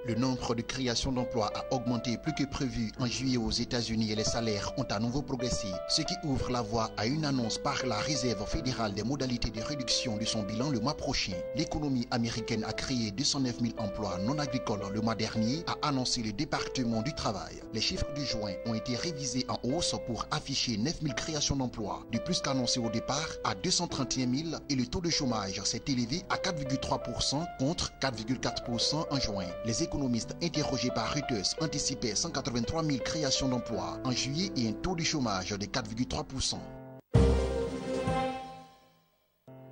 Le nombre de créations d'emplois a augmenté plus que prévu en juillet aux États-Unis et les salaires ont à nouveau progressé, ce qui ouvre la voie à une annonce par la Réserve fédérale des modalités de réduction de son bilan le mois prochain. L'économie américaine a créé 209 000 emplois non agricoles le mois dernier, a annoncé le département du travail. Les chiffres de juin ont été révisés en hausse pour afficher 9 000 créations d'emplois, de plus qu'annoncé au départ à 231 000 et le taux de chômage s'est élevé à 4,3% contre 4,4% en juin. Les économistes interrogés par Reuters anticipaient 183 000 créations d'emplois en juillet et un taux de chômage de 4,3%.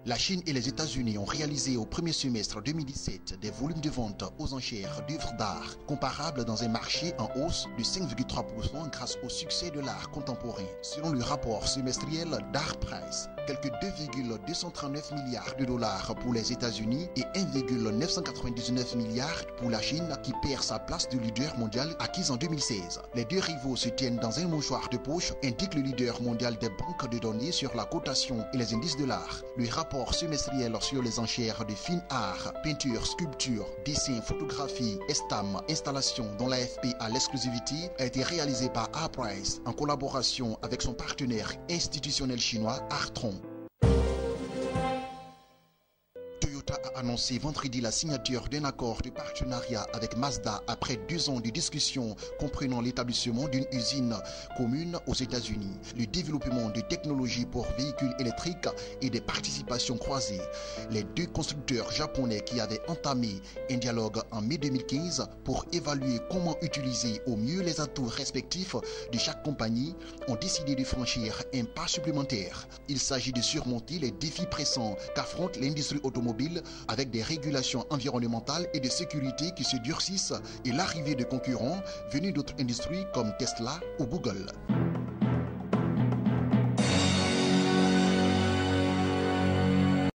La Chine et les États-Unis ont réalisé au premier semestre 2017 des volumes de vente aux enchères d'œuvres d'art comparables dans un marché en hausse de 5,3% grâce au succès de l'art contemporain, selon le rapport semestriel d'ArtPrice. Quelques 2,239 milliards de dollars pour les États-Unis et 1,999 milliards pour la Chine qui perd sa place de leader mondial acquise en 2016. Les deux rivaux se tiennent dans un mouchoir de poche, indique le leader mondial des banques de données sur la cotation et les indices de l'art. Le rapport semestriel sur les enchères de fine art, peinture, sculpture, dessin, photographie, estam, installation dont l'AFP a l'exclusivité a été réalisé par ArtPrice en collaboration avec son partenaire institutionnel chinois Artron. A annoncé vendredi la signature d'un accord de partenariat avec Mazda après 2 ans de discussions comprenant l'établissement d'une usine commune aux États-Unis, le développement de technologies pour véhicules électriques et des participations croisées. Les deux constructeurs japonais qui avaient entamé un dialogue en mai 2015 pour évaluer comment utiliser au mieux les atouts respectifs de chaque compagnie ont décidé de franchir un pas supplémentaire. Il s'agit de surmonter les défis pressants qu'affronte l'industrie automobile avec des régulations environnementales et de sécurité qui se durcissent et l'arrivée de concurrents venus d'autres industries comme Tesla ou Google.